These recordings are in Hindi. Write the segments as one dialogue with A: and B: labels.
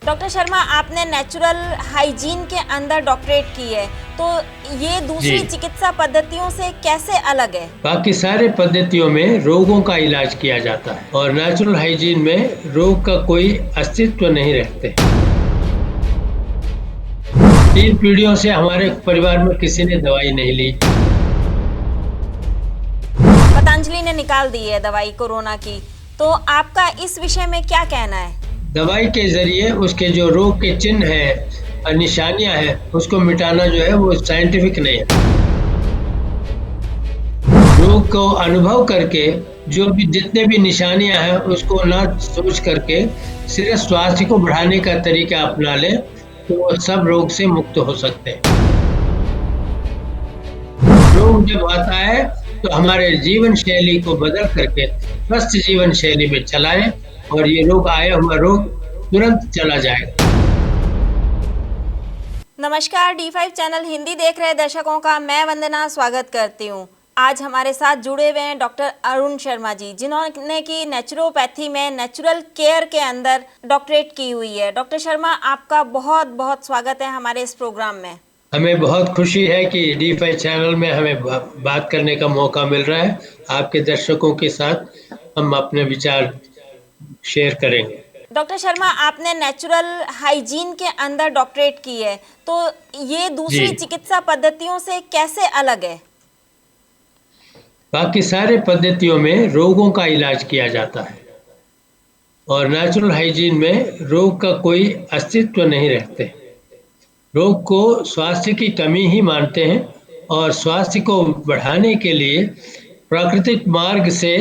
A: डॉक्टर शर्मा, आपने नेचुरल हाइजीन के अंदर डॉक्टरेट की है, तो ये दूसरी चिकित्सा पद्धतियों से कैसे अलग है?
B: बाकी सारे पद्धतियों में रोगों का इलाज किया जाता है और नेचुरल हाइजीन में रोग का कोई अस्तित्व नहीं रखते। 3 पीढ़ियों से हमारे परिवार में किसी ने दवाई नहीं ली।
A: पतंजलि ने निकाल दी है दवाई कोरोना की, तो आपका इस विषय में क्या कहना है?
B: दवाई के जरिए उसके जो रोग के चिन्ह हैं और निशानियां हैं उसको मिटाना जो है वो साइंटिफिक नहीं है। रोग को अनुभव करके जो भी जितने भी निशानियां हैं उसको ना सोच करके सिर्फ स्वास्थ्य को बढ़ाने का तरीका अपना ले तो वो सब रोग से मुक्त हो सकते हैं। रोग जब आता है तो हमारे जीवन शैली को बदल करके स्वस्थ जीवन शैली में चलाएं और ये रोग आया हुआ रोग तुरंत चला जाएगा।
A: नमस्कार, D5 चैनल हिंदी देख रहे दर्शकों का मैं वंदना स्वागत करती हूँ। आज हमारे साथ जुड़े हुए हैं डॉक्टर अरुण शर्मा जी, जिन्होंने की नेचुरोपैथी में नेचुरल केयर के अंदर डॉक्टरेट की हुई है। डॉक्टर शर्मा, आपका बहुत बहुत स्वागत है हमारे इस प्रोग्राम में।
B: हमें बहुत खुशी है कि D5 चैनल में हमें बात करने का मौका मिल रहा है। आपके दर्शकों के साथ हम अपने विचार शेयर करेंगे।
A: डॉक्टर शर्मा, आपने नेचुरल हाइजीन के अंदर डॉक्टरेट की है, तो ये दूसरी चिकित्सा पद्धतियों से कैसे अलग है?
B: बाकी सारे पद्धतियों में रोगों का इलाज किया जाता है और नेचुरल हाइजीन में रोग का कोई अस्तित्व नहीं रखते। रोग को स्वास्थ्य की कमी ही मानते हैं और स्वास्थ्य को बढ़ाने के लिए प्राकृतिक मार्ग से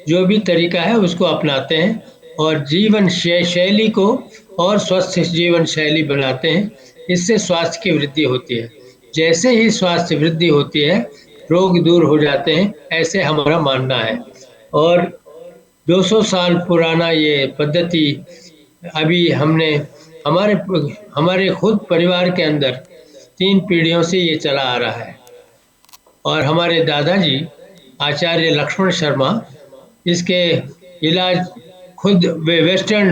B: जो भी तरीका है उसको अपनाते हैं और जीवन शैली को और स्वस्थ जीवन शैली बनाते हैं। इससे स्वास्थ्य की वृद्धि होती है। जैसे ही स्वास्थ्य वृद्धि होती है रोग दूर हो जाते हैं, ऐसे हमारा मानना है। और 200 साल पुराना ये पद्धति अभी हमने हमारे खुद परिवार के अंदर 3 पीढ़ियों से ये चला आ रहा है और हमारे दादाजी आचार्य लक्ष्मण शर्मा इसके इलाज खुद वेस्टर्न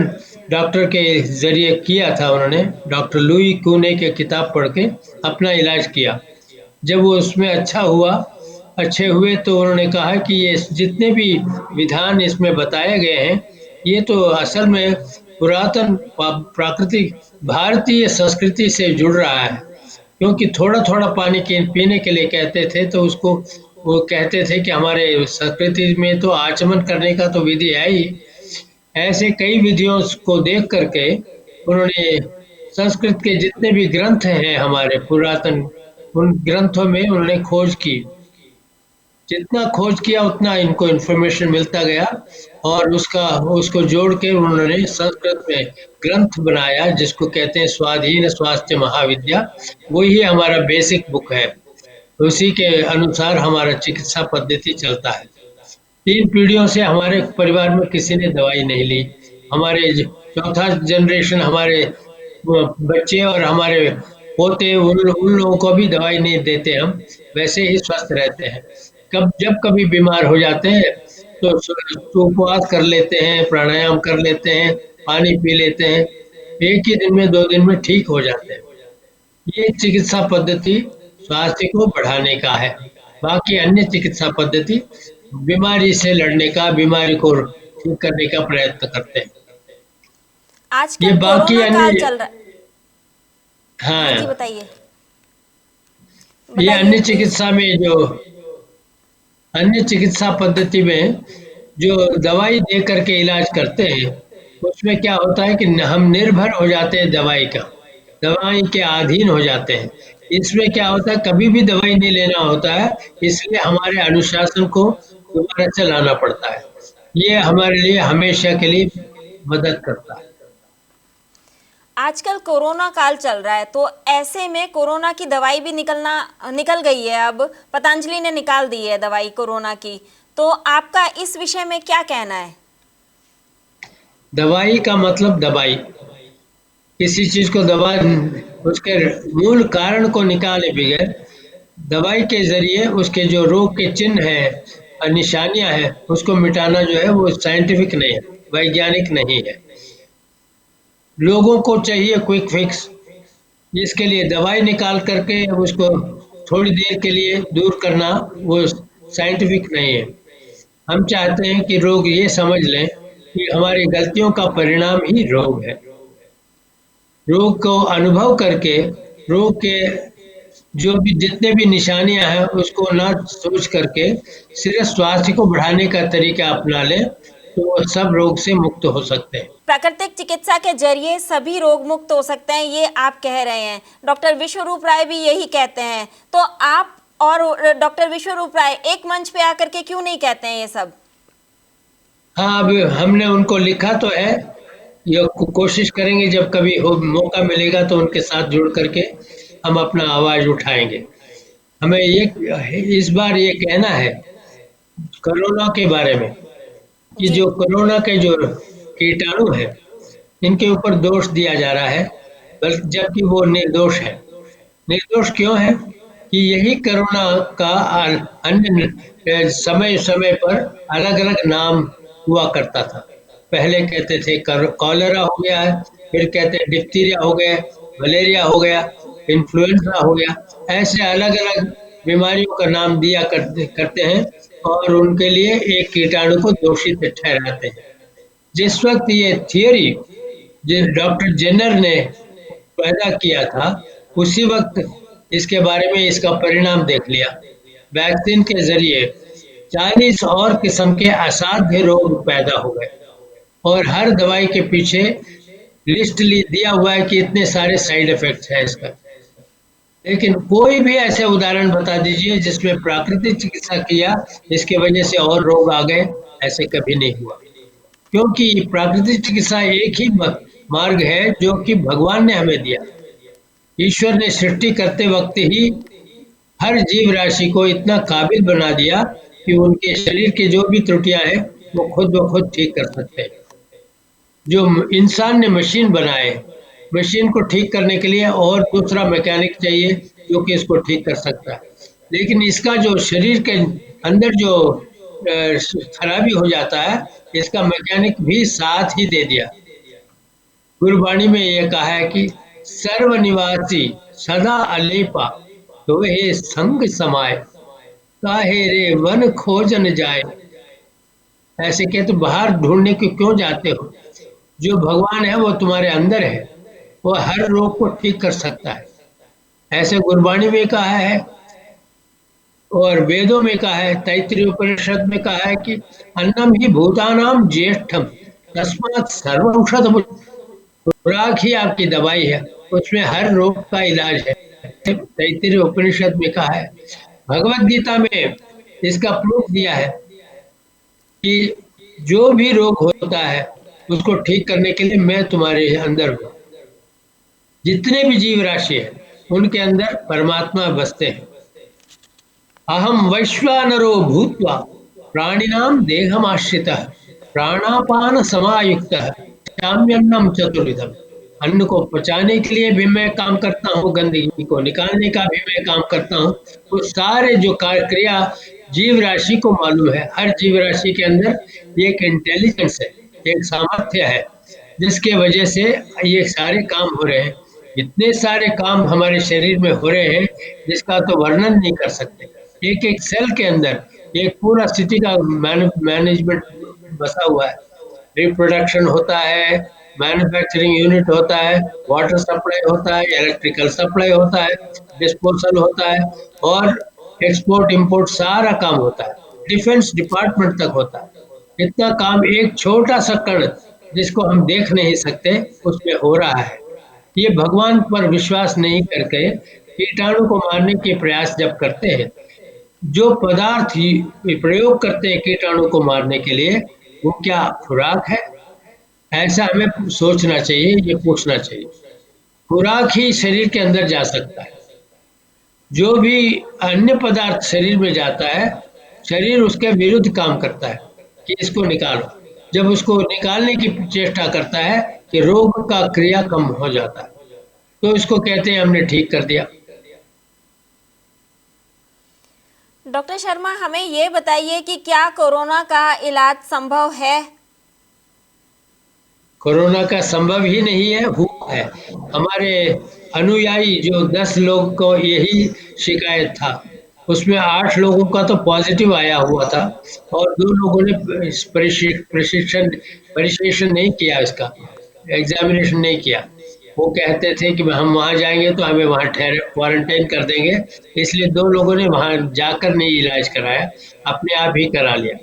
B: डॉक्टर के जरिए किया था। उन्होंने डॉक्टर लुई कूने के किताब पढ़ के अपना इलाज किया। जब वो उसमें अच्छे हुए तो उन्होंने कहा कि ये जितने भी विधान इसमें बताए गए हैं ये तो असल में पुरातन प्राकृतिक भारतीय संस्कृति से जुड़ रहा है, क्योंकि थोड़ा थोड़ा पानी पीने के लिए कहते थे तो उसको वो कहते थे कि हमारे संस्कृति में तो आचमन करने का तो विधि है ही। ऐसे कई विधियों को देख करके उन्होंने संस्कृत के जितने भी ग्रंथ हैं हमारे पुरातन, उन ग्रंथों में उन्होंने खोज की। जितना खोज किया उतना इनको इन्फॉर्मेशन मिलता गया और उसको जोड़ के उन्होंने संस्कृत में ग्रंथ बनाया जिसको कहते हैं स्वाधीन स्वास्थ्य महाविद्या। वही हमारा बेसिक बुक है। उसी के अनुसार हमारा चिकित्सा पद्धति चलता है। 3 पीढ़ियों से हमारे परिवार में किसी ने दवाई नहीं ली। हमारे चौथा जनरेशन हमारे बच्चे और हमारे पोते उन लोगों को भी दवाई नहीं देते। हम वैसे ही स्वस्थ रहते हैं। जब कभी बीमार हो जाते हैं तो उपवास कर लेते हैं, प्राणायाम कर लेते हैं, पानी पी लेते हैं, एक ही दिन में 2 दिन में ठीक हो जाते हैं। ये चिकित्सा पद्धति स्वास्थ्य को बढ़ाने का है। बाकी अन्य चिकित्सा पद्धति बीमारी से लड़ने का, बीमारी को ठीक करने का प्रयत्न करते हैं।
A: आजकल कोरोना काल चल रहा है।
B: हाँ
A: जी बताइए।
B: ये अन्य चिकित्सा पद्धति में जो दवाई दे करके इलाज करते हैं उसमें क्या होता है कि हम निर्भर हो जाते हैं दवाई के अधीन हो जाते हैं। इसमें क्या होता है कभी भी दवाई नहीं लेना होता है, इसलिए हमारे अनुशासन को दोबारा चलाना पड़ता है। ये हमारे लिए हमेशा के लिए मदद करता है।
A: आजकल कोरोना काल चल रहा है, तो ऐसे में कोरोना की दवाई भी निकल गई है। अब पतंजलि ने निकाल दी है दवाई कोरोना की, तो आपका इस विषय में क्या कहना है?
B: दवाई का मतलब दवाई, किसी चीज को दवा उसके मूल कारण को निकाले बगैर दवाई के जरिए उसके जो रोग के चिन्ह हैं, निशानियां हैं, उसको मिटाना जो है वो साइंटिफिक नहीं है, वैज्ञानिक नहीं है। लोगों को चाहिए क्विक फिक्स, जिसके लिए दवाई निकाल करके उसको थोड़ी देर के लिए दूर करना वो साइंटिफिक नहीं है। हम चाहते हैं कि लोग ये समझ लें कि हमारी गलतियों का परिणाम ही रोग है। रोग को अनुभव करके रोग के जो भी जितने भी निशानियां हैं उसको ना सोच करके सिर्फ स्वास्थ्य को बढ़ाने का तरीका अपना लें तो वो सब रोग से मुक्त हो सकते हैं।
A: प्राकृतिक चिकित्सा के जरिए सभी रोग मुक्त हो सकते हैं, ये आप कह रहे हैं। डॉक्टर विश्वरूप राय भी यही कहते हैं, तो आप और डॉक्टर विश्वरूप राय एक मंच पे आकर के क्यों नहीं कहते हैं ये सब?
B: हाँ, अब हमने उनको लिखा तो है, ये कोशिश करेंगे जब कभी हो मौका मिलेगा तो उनके साथ जुड़ करके हम अपना आवाज उठाएंगे। हमें ये इस बार ये कहना है कोरोना के बारे में कि
A: जी।
B: जो कोरोना के जो कीटाणु है इनके ऊपर दोष दिया जा रहा है, बल्कि जबकि वो निर्दोष है। निर्दोष क्यों है कि यही कोरोना का अन्य समय समय पर अलग अलग नाम हुआ करता था। पहले कहते थे कॉलेरा हो गया है, फिर कहते हैं डिप्थीरिया हो गया, मलेरिया हो गया, इन्फ्लुएंजा हो गया। ऐसे अलग अलग बीमारियों का नाम दिया करते हैं और उनके लिए एक कीटाणु को दोषी ठहराते हैं। जिस वक्त ये थियरी जिस डॉक्टर जेनर ने पैदा किया था उसी वक्त इसके बारे में इसका परिणाम देख लिया। वैक्सीन के जरिए 40 और किस्म के असाध्य रोग पैदा हो गए और हर दवाई के पीछे लिस्ट दिया हुआ है कि इतने सारे साइड इफेक्ट्स हैं इसका। लेकिन कोई भी ऐसे उदाहरण बता दीजिए जिसमें प्राकृतिक चिकित्सा किया इसके वजह से और रोग आ गए, ऐसे कभी नहीं हुआ। क्योंकि प्राकृतिक चिकित्सा एक ही मार्ग है जो कि भगवान ने हमें दिया। ईश्वर ने सृष्टि करते वक्त ही हर जीव राशि को इतना काबिल बना दिया कि उनके शरीर की जो भी त्रुटियां हैं वो खुद ब खुद ठीक कर सकते हैं। जो इंसान ने मशीन बनाए, मशीन को ठीक करने के लिए और दूसरा मैकेनिक चाहिए जो कि इसको ठीक कर सकता है। लेकिन इसका जो शरीर के अंदर जो खराबी हो जाता है इसका मैकेनिक भी साथ ही दे दिया। गुरबाणी में ये कहा है कि सर्वनिवासी सदा अलेपा तो हे संग समाए काहे रे वन खोजन जाए। ऐसे कहे तो बाहर ढूंढने को क्यों जाते हो? जो भगवान है वो तुम्हारे अंदर है, वो हर रोग को ठीक कर सकता है। ऐसे गुरबाणी में कहा है और वेदों में कहा है, तैत्तिरीय उपनिषद में कहा है कि अन्नम ही भूतानाम ज्येष्ठम तस्मात् सर्वौषध। खुराक ही आपकी दवाई है, उसमें हर रोग का इलाज है। तैत्तिरीय उपनिषद में कहा है। भगवत गीता में इसका प्रूफ दिया है कि जो भी रोग होता है उसको ठीक करने के लिए मैं तुम्हारे अंदर हूँ। जितने भी जीव राशि है उनके अंदर परमात्मा बसते हैं। अहम वैश्वानरो भूत्वा प्राणिनाम देहमाश्रितः प्राणापान समायुक्तः चाम्यन्नम चतुर्विधम। अन्न को पचाने के लिए भी मैं काम करता हूँ, गंदगी को निकालने का भी मैं काम करता हूँ। वो सारे जो क्रिया जीव राशि को मालूम है। हर जीव राशि के अंदर एक इंटेलिजेंस है, एक सामर्थ्य है जिसके वजह से ये सारे काम हो रहे हैं। इतने सारे काम हमारे शरीर में हो रहे हैं जिसका तो वर्णन नहीं कर सकते। एक एक सेल के अंदर एक पूरा सिटी का मैनेजमेंट बसा हुआ है। रिप्रोडक्शन होता है, मैन्युफैक्चरिंग यूनिट होता है, वाटर सप्लाई होता है, इलेक्ट्रिकल सप्लाई होता है, डिस्पोजल होता है और एक्सपोर्ट इंपोर्ट सारा काम होता है। डिफेंस डिपार्टमेंट तक होता है। इतना काम एक छोटा सा कण जिसको हम देख नहीं सकते उसमें हो रहा है। ये भगवान पर विश्वास नहीं करके कीटाणु को मारने के प्रयास जब करते हैं, जो पदार्थ ही प्रयोग करते हैं कीटाणु को मारने के लिए, वो क्या खुराक है? ऐसा हमें सोचना चाहिए, ये पूछना चाहिए। खुराक ही शरीर के अंदर जा सकता है। जो भी अन्य पदार्थ शरीर में जाता है शरीर उसके विरुद्ध काम करता है कि इसको निकालो। जब उसको निकालने की चेष्टा करता है कि रोग का क्रिया कम हो जाता है, तो इसको कहते हैं हमने ठीक कर दिया।
A: डॉक्टर शर्मा, हमें ये बताइए कि क्या कोरोना का इलाज संभव है?
B: कोरोना का संभव ही नहीं है, हुआ है। हमारे अनुयायी जो 10 लोग को यही शिकायत था, उसमें 8 लोगों का तो पॉजिटिव आया हुआ था और 2 लोगों ने परिशेषण नहीं किया, इसका एग्जामिनेशन नहीं किया। वो कहते थे कि हम वहाँ जाएंगे तो हमें वहाँ ठहरे क्वारंटाइन कर देंगे, इसलिए 2 लोगों ने वहाँ जाकर नहीं इलाज कराया, अपने आप ही करा लिया।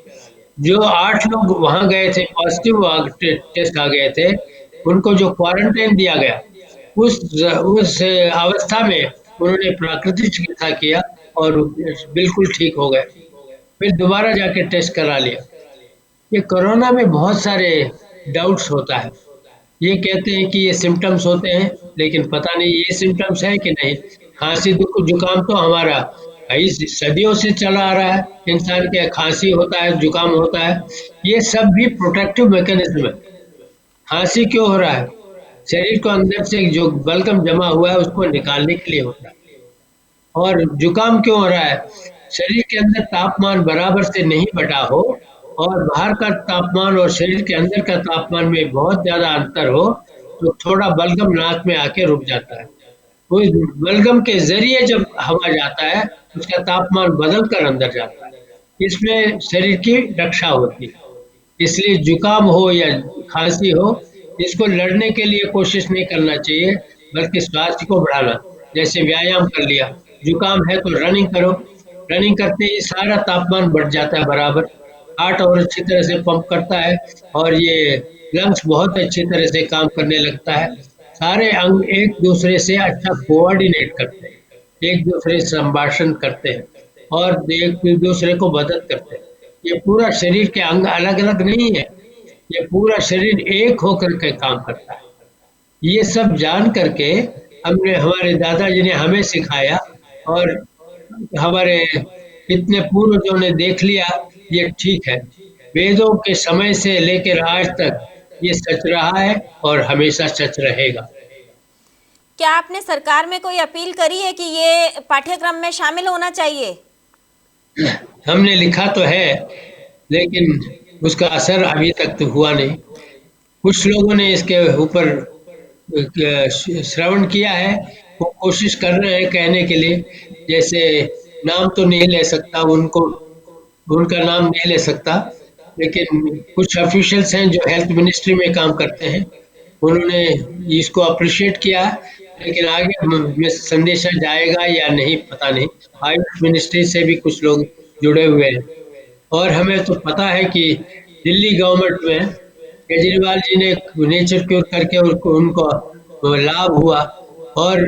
B: जो 8 लोग वहाँ गए थे, पॉजिटिव टेस्ट आ गए थे, उनको जो क्वारंटाइन दिया गया, उस अवस्था में उन्होंने प्राकृतिक चिकित्सा किया और बिल्कुल ठीक हो गए। फिर दोबारा जाके टेस्ट करा लिया। ये कोरोना में बहुत सारे डाउट्स होता है। ये कहते हैं कि ये सिम्टम्स होते हैं, लेकिन पता नहीं ये सिम्टम्स है कि नहीं। खांसी जुकाम तो हमारा भाई सदियों से चला आ रहा है, इंसान के खांसी होता है, जुकाम होता है, ये सब भी प्रोटेक्टिव मैकेनिज्म है। खांसी क्यों हो रहा है? शरीर को अंदर से जो बलगम जमा हुआ है उसको निकालने के लिए होता है। और जुकाम क्यों हो रहा है? शरीर के अंदर तापमान बराबर से नहीं बढ़ा हो और बाहर का तापमान और शरीर के अंदर का तापमान में बहुत ज्यादा अंतर हो, तो थोड़ा बलगम नाक में आके रुक जाता है। उस बलगम के जरिए जब हवा जाता है, उसका तापमान बदल कर अंदर जाता है। इसमें शरीर की रक्षा होती है। इसलिए जुकाम हो या खांसी हो, इसको लड़ने के लिए कोशिश नहीं करना चाहिए, बल्कि स्वास्थ्य को बढ़ाना। जैसे व्यायाम कर लिया, जुकाम है तो रनिंग करो, रनिंग करते ही सारा तापमान बढ़ जाता है बराबर, हार्ट और अच्छी तरह से पंप करता है और ये लंग्स बहुत अच्छी तरह से काम करने लगता है। सारे अंग एक दूसरे से अच्छा कोऑर्डिनेट करते हैं, एक दूसरे से संभाषण करते हैं और एक दूसरे को मदद करते हैं। ये पूरा शरीर के अंग अलग अलग नहीं है, ये पूरा शरीर एक होकर के काम करता है। ये सब जान करके हमने, हमारे दादाजी ने हमें सिखाया और हमारे इतने पूर्वजों ने देख लिया, ये ठीक है। वेदों के समय से लेकर आज तक ये सच रहा है और हमेशा सच रहेगा।
A: क्या आपने सरकार में कोई अपील करी है कि ये पाठ्यक्रम में शामिल होना चाहिए?
B: हमने लिखा तो है, लेकिन उसका असर अभी तक तो हुआ नहीं। कुछ लोगों ने इसके ऊपर श्रवण किया है, वो कोशिश कर रहे हैं कहने के लिए। जैसे नाम तो नहीं ले सकता, उनका नाम नहीं ले सकता, लेकिन कुछ ऑफिशियल्स हैं जो हेल्थ मिनिस्ट्री में काम करते हैं, उन्होंने इसको अप्रिशिएट किया। लेकिन आगे में संदेशा जाएगा या नहीं पता नहीं। आयुष मिनिस्ट्री से भी कुछ लोग जुड़े हुए हैं और हमें तो पता है कि दिल्ली गवर्नमेंट में केजरीवाल जी ने नेचर क्योर करके उनको लाभ हुआ और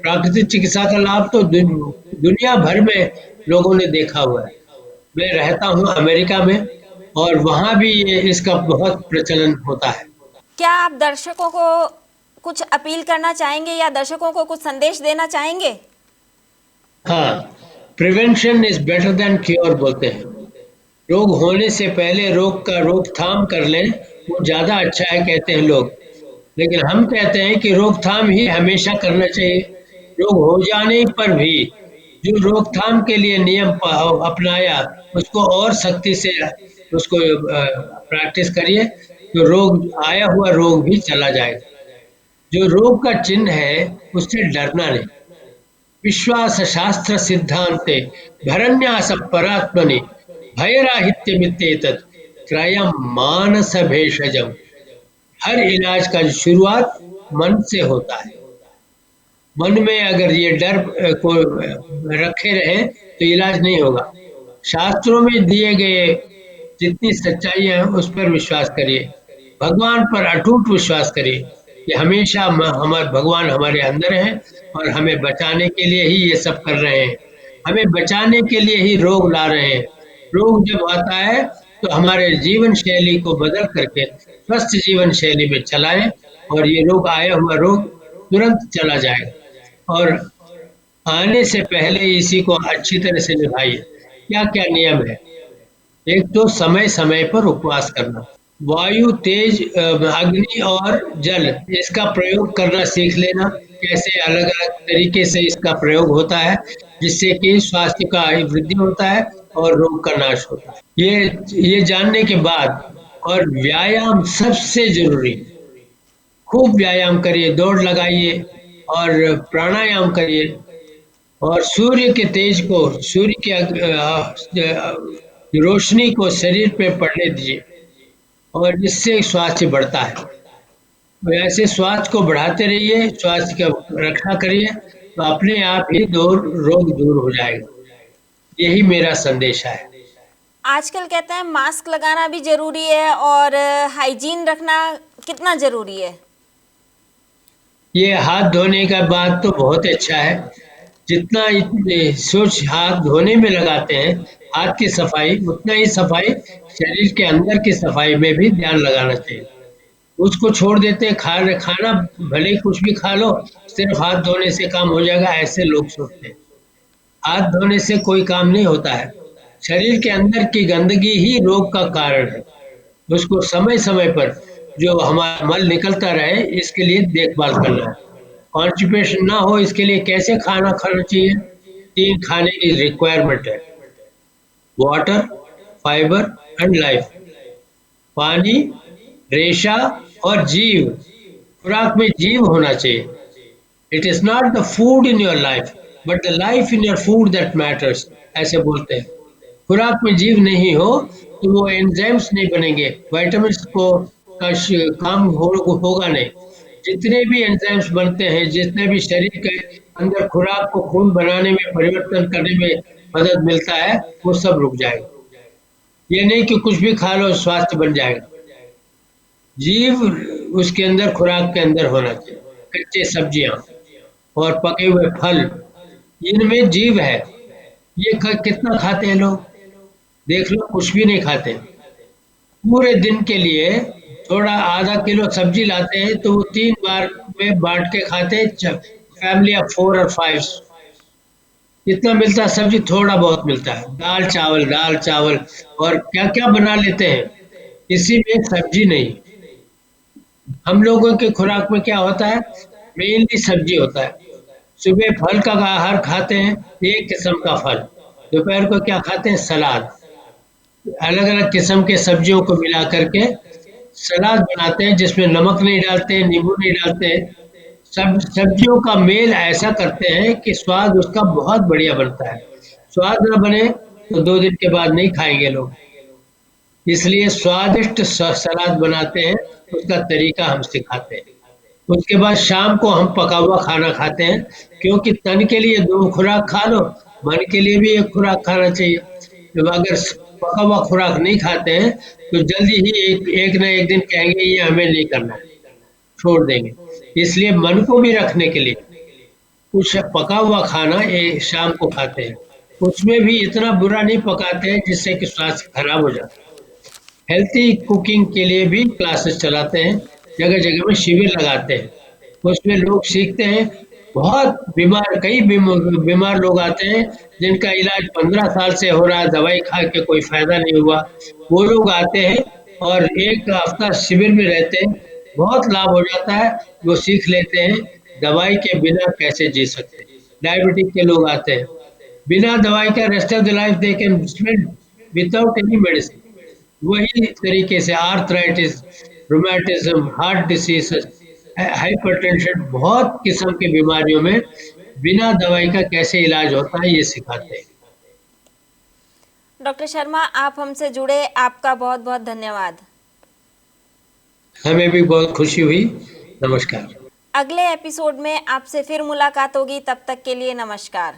B: प्राकृतिक चिकित्सा का लाभ तो दुनिया भर में लोगों ने देखा हुआ है। मैं रहता हूँ अमेरिका में और वहाँ भी इसका बहुत प्रचलन होता है।
A: क्या आप दर्शकों को कुछ अपील करना चाहेंगे या दर्शकों को कुछ संदेश देना चाहेंगे?
B: हाँ, prevention is better than cure बोलते हैं। रोग होने से पहले रोग का रोकथाम कर लें, वो ज्यादा अच्छा है कहते हैं लोग। लेकिन हम कहते हैं कि रोकथाम ही हमेशा करना चाहिए। रोग हो जाने पर भी जो रोकथाम के लिए नियम अपनाया, उसको और सख्ती से उसको प्रैक्टिस करिए, तो रोग, आया हुआ रोग भी चला जाएगा। जो रोग का चिन्ह है उससे डरना नहीं। विश्वास शास्त्र सिद्धांते भरन्यास परात्मनि भयराहित्य मित्येतत् त्रयं मानस भेषजम। हर इलाज का शुरुआत मन से होता है। मन में अगर ये डर को रखे रहे तो इलाज नहीं होगा। शास्त्रों में दिए गए जितनी सच्चाई है उस पर विश्वास करिए, भगवान पर अटूट विश्वास करिए कि हमेशा हमारे भगवान हमारे अंदर हैं और हमें बचाने के लिए ही ये सब कर रहे हैं, हमें बचाने के लिए ही रोग ला रहे हैं। रोग जब आता है तो हमारे जीवन शैली को बदल करके स्वस्थ जीवन शैली में चलाएं और ये रोग, आया हुआ रोग तुरंत चला जाएगा। और आने से पहले इसी को अच्छी तरह से निभाइए। क्या क्या नियम है? एक तो समय समय पर उपवास करना, वायु, तेज, अग्नि और जल, इसका प्रयोग करना सीख लेना। कैसे अलग अलग तरीके से इसका प्रयोग होता है, जिससे कि स्वास्थ्य का वृद्धि होता है और रोग का नाश होता है। ये जानने के बाद, और व्यायाम सबसे जरूरी, खूब व्यायाम करिए, दौड़ लगाइए और प्राणायाम करिए और सूर्य के तेज को, सूर्य की रोशनी को शरीर पे पड़ने दीजिए और इससे स्वास्थ्य बढ़ता है। तो ऐसे स्वास्थ्य को बढ़ाते रहिए, स्वास्थ्य की रक्षा करिए, तो अपने आप ही रोग दूर हो जाएगा। यही मेरा संदेश है।
A: आजकल कहते हैं मास्क लगाना भी जरूरी है और हाइजीन रखना कितना जरूरी है?
B: ये हाथ धोने का बात तो बहुत अच्छा है। जितना सोच हाथ धोने में लगाते हैं, हाथ की सफाई, उतना ही सफाई शरीर के अंदर की सफाई में भी ध्यान लगाना चाहिए। उसको छोड़ देते हैं, खाना भले ही कुछ भी खा लो, सिर्फ हाथ धोने से काम हो जाएगा, ऐसे लोग सोचते हैं। हाथ धोने से कोई काम नहीं होता है। शरीर के अंदर की गंदगी ही रोग का कारण है। उसको समय समय पर जो हमारा मल निकलता रहे, इसके लिए देखभाल करना है। कॉन्स्टिपेशन ना हो, इसके लिए कैसे खाना खाना चाहिए? 3 खाने की रिक्वायरमेंट है: वाटर, फाइबर एंड लाइफ। पानी, रेशा और जीव। खुराक में जीव होना चाहिए। It is not the food in your life but the life in your food that matters, ऐसे बोलते हैं। खुराक में जीव नहीं हो तो वो एंजाइम्स नहीं बनेंगे, विटामिन को काम होगा नहीं। जितने भी एंजाइम्स बनते हैं, जितने भी शरीर के अंदर खुराक को खून बनाने में, परिवर्तन करने में मदद मिलता है, वो सब रुक जाएगा। ये नहीं कि कुछ भी खा लो स्वास्थ्य बन जाएगा। जीव उसके अंदर, खुराक के अंदर होना चाहिए। कच्चे सब्जियां और पके हुए फल, इनमें जीव है। ये कितना खाते हैं लोग? देख लो, कुछ भी नहीं खाते। पूरे दिन के लिए थोड़ा आधा किलो सब्जी लाते हैं तो वो 3 बार में बांट के खाते हैं। फैमिली ऑफ 4 और 5, इतना मिलता है सब्जी, थोड़ा बहुत मिलता है। दाल चावल और क्या क्या बना लेते हैं, किसी में सब्जी नहीं। हम लोगों के खुराक में क्या होता है? मेनली सब्जी होता है। सुबह फल का आहार खाते हैं, एक किस्म का फल। दोपहर को क्या खाते हैं? सलाद। अलग अलग किस्म के सब्जियों को मिला करके सलाद बनाते हैं, जिसमें नमक नहीं डालते हैं, नींबू नहीं डालते हैं। सब सब्जियों का मेल ऐसा करते हैं कि स्वाद उसका बहुत बढ़िया बनता है। स्वाद न बने तो 2 दिन के बाद नहीं खाएंगे लोग। इसलिए स्वादिष्ट सलाद बनाते हैं, उसका तरीका हम सिखाते हैं। उसके बाद शाम को हम पका हुआ खाना खाते हैं, क्योंकि तन के लिए 2 खुराक खा लो, मन के लिए भी 1 खुराक खाना चाहिए। जब अगर पका हुआ खुराक नहीं खाते हैं तो जल्दी ही एक ना एक दिन कहेंगे ये हमें नहीं करना है, छोड़ देंगे। इसलिए मन को भी रखने के लिए कुछ पका हुआ खाना शाम को खाते हैं। उसमें भी इतना बुरा नहीं पकाते हैं जिससे कि स्वास्थ्य खराब हो जाता है। हेल्थी कुकिंग के लिए भी क्लासेस चलाते हैं, जगह जगह में शिविर लगाते हैं। उसमें लोग सीखते हैं। बहुत कई बीमार लोग आते हैं जिनका इलाज 15 साल से हो रहा है, दवाई खा के कोई फायदा नहीं हुआ। वो लोग आते हैं और 1 हफ्ता शिविर में रहते हैं, बहुत लाभ हो जाता है। वो सीख लेते हैं दवाई के बिना कैसे जी सकते हैं। डायबिटिक के लोग आते हैं, बिना दवाई का rest of the life they can spend without any medicine. वही तरीके से arthritis, rheumatism, heart disease, hypertension, बहुत किस्म की बीमारियों में बिना दवाई का कैसे इलाज होता है, ये सिखाते हैं।
A: डॉक्टर शर्मा, आप हमसे जुड़े, आपका बहुत बहुत धन्यवाद।
B: हमें भी बहुत खुशी हुई। नमस्कार।
A: अगले एपिसोड में आपसे फिर मुलाकात होगी, तब तक के लिए नमस्कार।